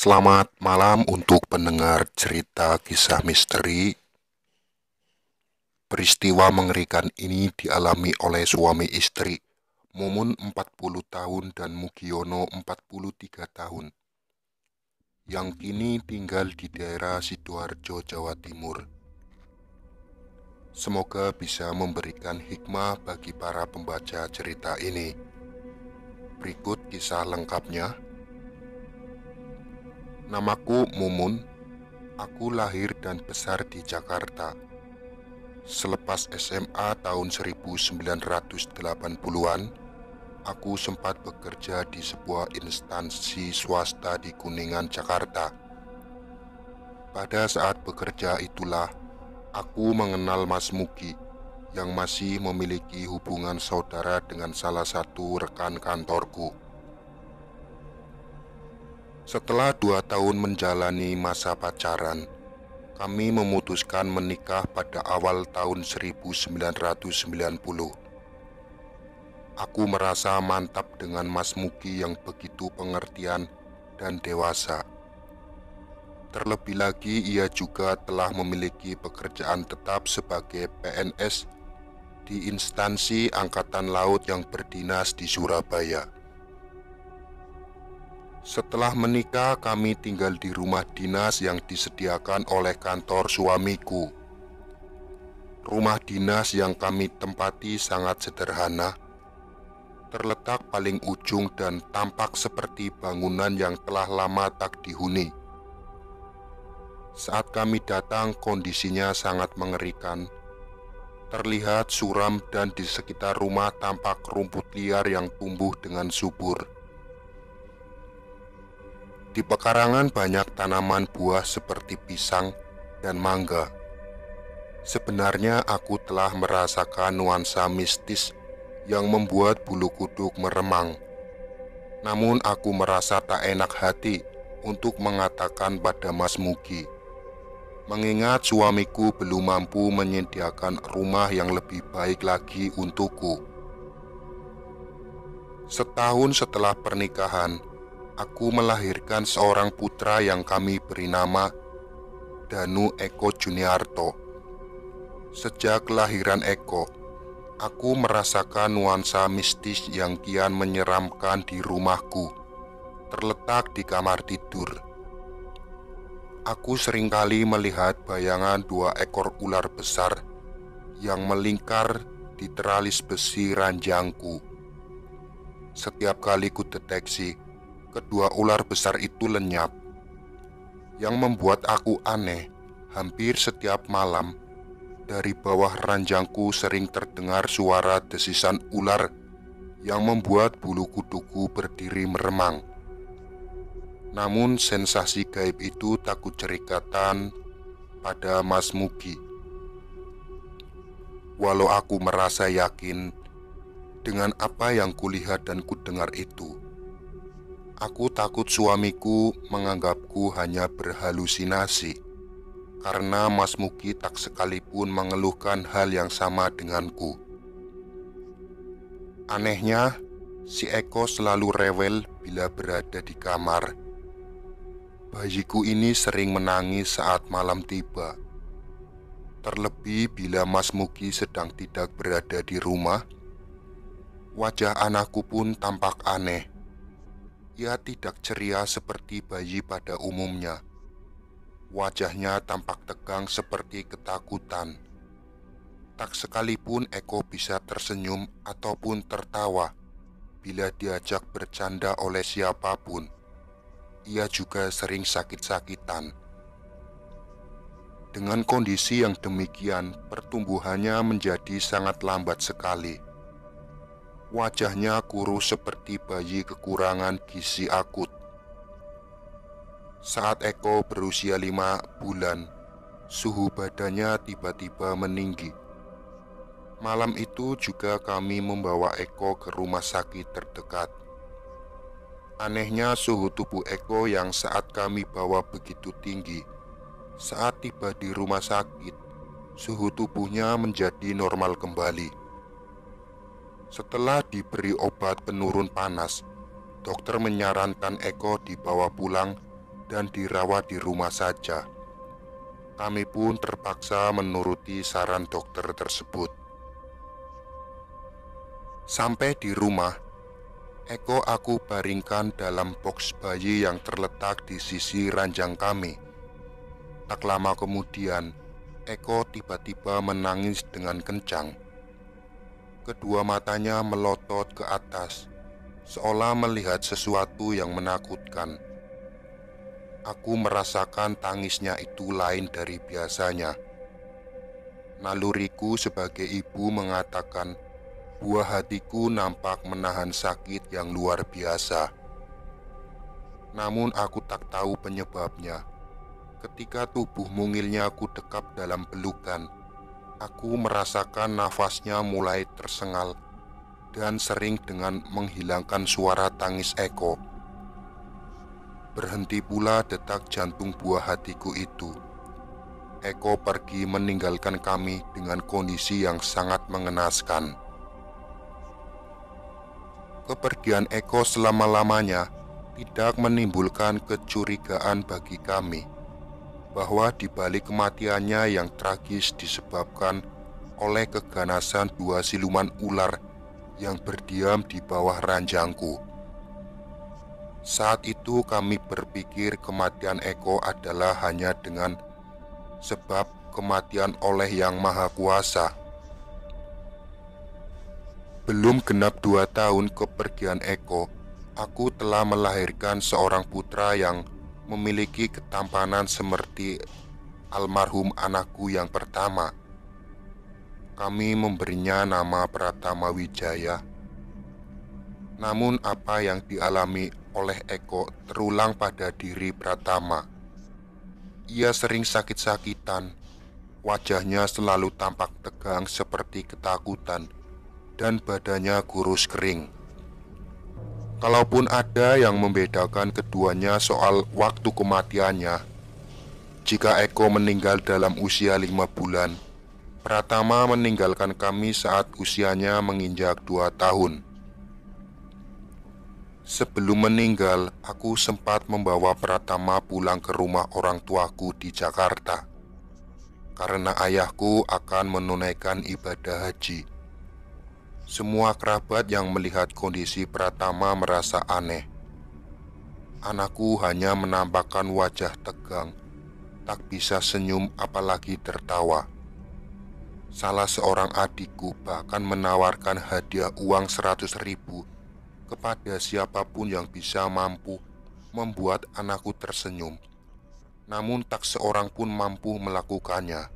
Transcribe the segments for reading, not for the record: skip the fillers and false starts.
Selamat malam untuk pendengar cerita kisah misteri. Peristiwa mengerikan ini dialami oleh suami istri, Mumun 40 tahun dan Mugiono 43 tahun, yang kini tinggal di daerah Sidoarjo, Jawa Timur. Semoga bisa memberikan hikmah bagi para pembaca cerita ini. Berikut kisah lengkapnya. Namaku Mumun. Aku lahir dan besar di Jakarta. Selepas SMA tahun 1980-an, aku sempat bekerja di sebuah instansi swasta di Kuningan, Jakarta. Pada saat bekerja itulah, aku mengenal Mas Mugi yang masih memiliki hubungan saudara dengan salah satu rekan kantorku. Setelah 2 tahun menjalani masa pacaran, kami memutuskan menikah pada awal tahun 1990. Aku merasa mantap dengan Mas Mugi yang begitu pengertian dan dewasa. Terlebih lagi ia juga telah memiliki pekerjaan tetap sebagai PNS di instansi Angkatan Laut yang berdinas di Surabaya. Setelah menikah, kami tinggal di rumah dinas yang disediakan oleh kantor suamiku. Rumah dinas yang kami tempati sangat sederhana, terletak paling ujung dan tampak seperti bangunan yang telah lama tak dihuni. Saat kami datang, kondisinya sangat mengerikan. Terlihat suram dan di sekitar rumah tampak rumput liar yang tumbuh dengan subur. Di pekarangan banyak tanaman buah seperti pisang dan mangga. Sebenarnya aku telah merasakan nuansa mistis yang membuat bulu kuduk meremang. Namun aku merasa tak enak hati untuk mengatakan pada Mas Mugi, mengingat suamiku belum mampu menyediakan rumah yang lebih baik lagi untukku. Setahun setelah pernikahan, aku melahirkan seorang putra yang kami beri nama Danu Eko Juniarto. Sejak kelahiran Eko, aku merasakan nuansa mistis yang kian menyeramkan di rumahku, terletak di kamar tidur. Aku seringkali melihat bayangan 2 ekor ular besar yang melingkar di teralis besi ranjangku. Setiap kali kudeteksi, kedua ular besar itu lenyap. Yang membuat aku aneh, hampir setiap malam dari bawah ranjangku sering terdengar suara desisan ular yang membuat bulu kuduku berdiri meremang. Namun sensasi gaib itu tak kuceritakan pada Mas Mugi. Walau aku merasa yakin dengan apa yang kulihat dan kudengar itu, aku takut suamiku menganggapku hanya berhalusinasi, karena Mas Mugi tak sekalipun mengeluhkan hal yang sama denganku. Anehnya, si Eko selalu rewel bila berada di kamar. Bayiku ini sering menangis saat malam tiba. Terlebih bila Mas Mugi sedang tidak berada di rumah, wajah anakku pun tampak aneh. Ia tidak ceria seperti bayi pada umumnya. Wajahnya tampak tegang seperti ketakutan. Tak sekalipun Eko bisa tersenyum ataupun tertawa bila diajak bercanda oleh siapapun. Ia juga sering sakit-sakitan. Dengan kondisi yang demikian, pertumbuhannya menjadi sangat lambat sekali. Wajahnya kurus seperti bayi kekurangan gizi akut. Saat Eko berusia 5 bulan, suhu badannya tiba-tiba meninggi. Malam itu juga kami membawa Eko ke rumah sakit terdekat. Anehnya suhu tubuh Eko yang saat kami bawa begitu tinggi, saat tiba di rumah sakit, suhu tubuhnya menjadi normal kembali. Setelah diberi obat penurun panas, dokter menyarankan Eko dibawa pulang dan dirawat di rumah saja. Kami pun terpaksa menuruti saran dokter tersebut. Sampai di rumah, Eko aku baringkan dalam box bayi yang terletak di sisi ranjang kami. Tak lama kemudian, Eko tiba-tiba menangis dengan kencang. Kedua matanya melotot ke atas, seolah melihat sesuatu yang menakutkan. Aku merasakan tangisnya itu lain dari biasanya. Naluriku sebagai ibu mengatakan, buah hatiku nampak menahan sakit yang luar biasa. Namun aku tak tahu penyebabnya. Ketika tubuh mungilnya aku dekap dalam pelukan, aku merasakan nafasnya mulai tersengal dan sering dengan menghilangkan suara tangis Eko. Berhenti pula detak jantung buah hatiku itu. Eko pergi meninggalkan kami dengan kondisi yang sangat mengenaskan. Kepergian Eko selama-lamanya tidak menimbulkan kecurigaan bagi kami bahwa di balik kematiannya yang tragis disebabkan oleh keganasan dua siluman ular yang berdiam di bawah ranjangku. Saat itu kami berpikir kematian Eko adalah hanya dengan sebab kematian oleh Yang Maha Kuasa. Belum genap 2 tahun kepergian Eko, aku telah melahirkan seorang putra yang memiliki ketampanan seperti almarhum anakku yang pertama. Kami memberinya nama Pratama Wijaya. Namun apa yang dialami oleh Eko terulang pada diri Pratama. Ia sering sakit-sakitan, wajahnya selalu tampak tegang seperti ketakutan, dan badannya kurus kering. Kalaupun ada yang membedakan keduanya soal waktu kematiannya, jika Eko meninggal dalam usia 5 bulan, Pratama meninggalkan kami saat usianya menginjak 2 tahun. Sebelum meninggal, aku sempat membawa Pratama pulang ke rumah orang tuaku di Jakarta karena ayahku akan menunaikan ibadah haji. Semua kerabat yang melihat kondisi Pratama merasa aneh. Anakku hanya menampakkan wajah tegang, tak bisa senyum apalagi tertawa. Salah seorang adikku bahkan menawarkan hadiah uang 100.000 kepada siapapun yang bisa mampu membuat anakku tersenyum. Namun tak seorang pun mampu melakukannya.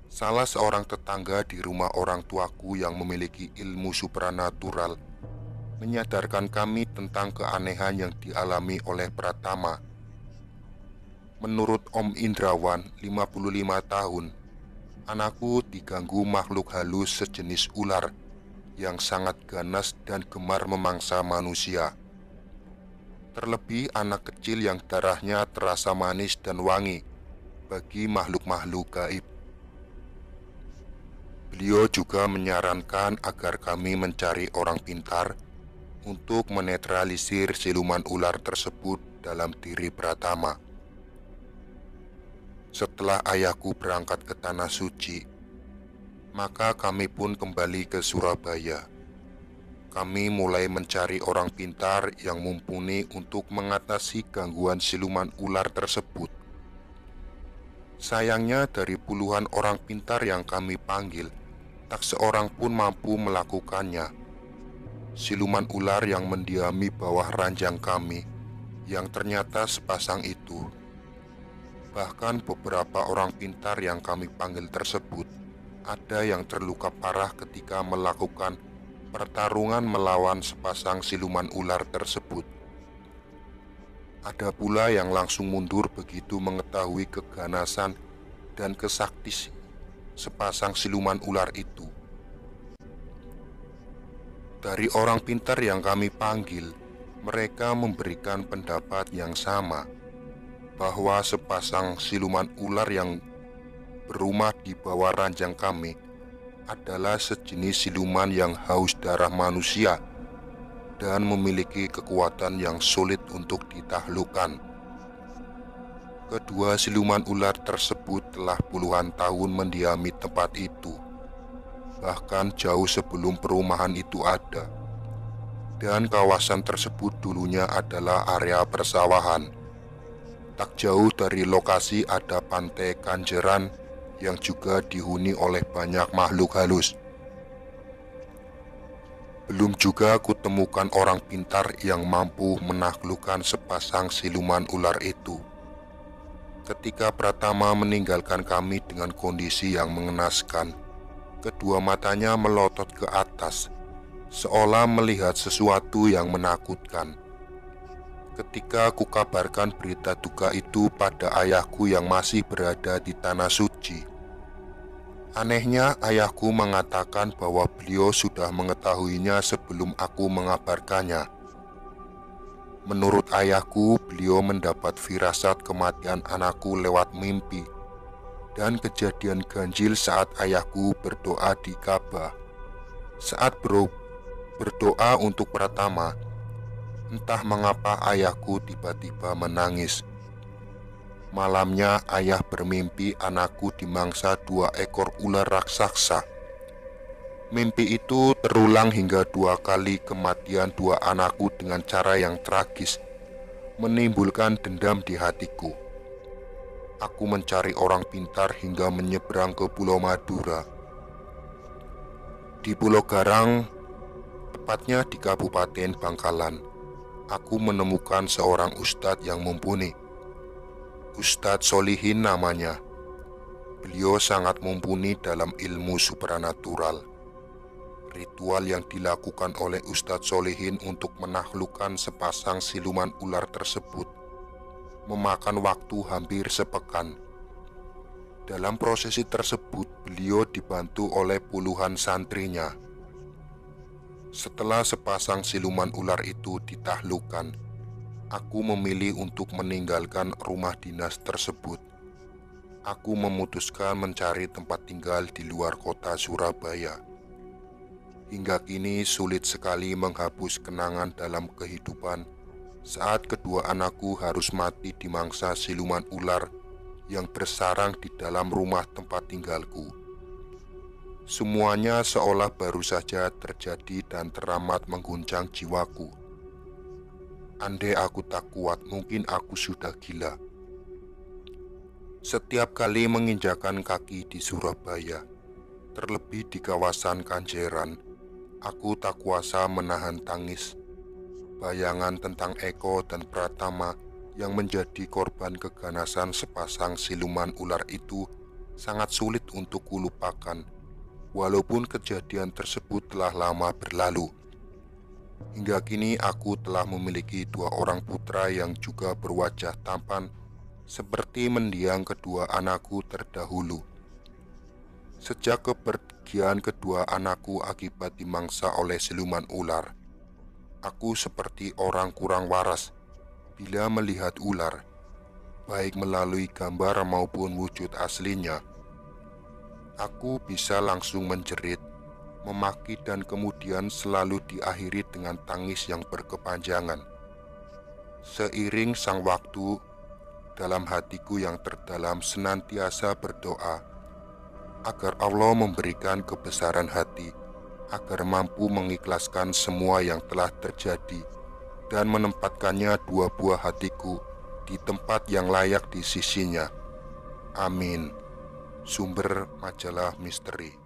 Salah seorang tetangga di rumah orang tuaku yang memiliki ilmu supranatural menyadarkan kami tentang keanehan yang dialami oleh Pratama. Menurut Om Indrawan, 55 tahun, anakku diganggu makhluk halus sejenis ular yang sangat ganas dan gemar memangsa manusia. Terlebih anak kecil yang darahnya terasa manis dan wangi bagi makhluk-makhluk gaib. Beliau juga menyarankan agar kami mencari orang pintar untuk menetralisir siluman ular tersebut dalam diri Pratama. Setelah ayahku berangkat ke Tanah Suci, maka kami pun kembali ke Surabaya. Kami mulai mencari orang pintar yang mumpuni untuk mengatasi gangguan siluman ular tersebut. Sayangnya dari puluhan orang pintar yang kami panggil, tak seorang pun mampu melakukannya. Siluman ular yang mendiami bawah ranjang kami, yang ternyata sepasang itu. Bahkan beberapa orang pintar yang kami panggil tersebut, ada yang terluka parah ketika melakukan pertarungan melawan sepasang siluman ular tersebut. Ada pula yang langsung mundur begitu mengetahui keganasan dan kesakti sepasang siluman ular itu. Dari orang pintar yang kami panggil, mereka memberikan pendapat yang sama, bahwa sepasang siluman ular yang berumah di bawah ranjang kami adalah sejenis siluman yang haus darah manusia dan memiliki kekuatan yang sulit untuk ditaklukkan. Kedua siluman ular tersebut telah puluhan tahun mendiami tempat itu, bahkan jauh sebelum perumahan itu ada. Dan kawasan tersebut dulunya adalah area persawahan. Tak jauh dari lokasi ada pantai Kanjeran yang juga dihuni oleh banyak makhluk halus. Belum juga kutemukan orang pintar yang mampu menaklukkan sepasang siluman ular itu. Ketika Pratama meninggalkan kami dengan kondisi yang mengenaskan, kedua matanya melotot ke atas, seolah melihat sesuatu yang menakutkan. Ketika aku kabarkan berita duka itu pada ayahku yang masih berada di Tanah Suci, anehnya ayahku mengatakan bahwa beliau sudah mengetahuinya sebelum aku mengabarkannya. Menurut ayahku, beliau mendapat firasat kematian anakku lewat mimpi dan kejadian ganjil saat ayahku berdoa di Ka'bah. Saat berdoa untuk Pratama, entah mengapa ayahku tiba-tiba menangis. Malamnya ayah bermimpi anakku dimangsa 2 ekor ular raksasa. Mimpi itu terulang hingga 2 kali. Kematian 2 anakku dengan cara yang tragis menimbulkan dendam di hatiku. Aku mencari orang pintar hingga menyeberang ke Pulau Madura. Di Pulau Garang, tepatnya di Kabupaten Bangkalan, aku menemukan seorang ustadz yang mumpuni. Ustadz Solihin namanya. Beliau sangat mumpuni dalam ilmu supranatural. Ritual yang dilakukan oleh Ustadz Solihin untuk menaklukkan sepasang siluman ular tersebut memakan waktu hampir sepekan. Dalam prosesi tersebut, beliau dibantu oleh puluhan santrinya. Setelah sepasang siluman ular itu ditaklukkan, aku memilih untuk meninggalkan rumah dinas tersebut. Aku memutuskan mencari tempat tinggal di luar kota Surabaya. Hingga kini sulit sekali menghapus kenangan dalam kehidupan saat kedua anakku harus mati dimangsa siluman ular yang bersarang di dalam rumah tempat tinggalku. Semuanya seolah baru saja terjadi dan teramat mengguncang jiwaku. Andai aku tak kuat, mungkin aku sudah gila. Setiap kali menginjakan kaki di Surabaya, terlebih di kawasan Kanjeran, aku tak kuasa menahan tangis. Bayangan tentang Eko dan Pratama yang menjadi korban keganasan sepasang siluman ular itu sangat sulit untuk kulupakan, walaupun kejadian tersebut telah lama berlalu. Hingga kini aku telah memiliki 2 orang putra yang juga berwajah tampan seperti mendiang kedua anakku terdahulu. Sejak kepergian kedua anakku akibat dimangsa oleh siluman ular, aku seperti orang kurang waras bila melihat ular, baik melalui gambar maupun wujud aslinya. Aku bisa langsung menjerit, memaki, dan kemudian selalu diakhiri dengan tangis yang berkepanjangan. Seiring sang waktu, dalam hatiku yang terdalam senantiasa berdoa agar Allah memberikan kebesaran hati, agar mampu mengikhlaskan semua yang telah terjadi dan menempatkannya 2 buah hatiku di tempat yang layak di sisinya. Amin. Sumber majalah misteri.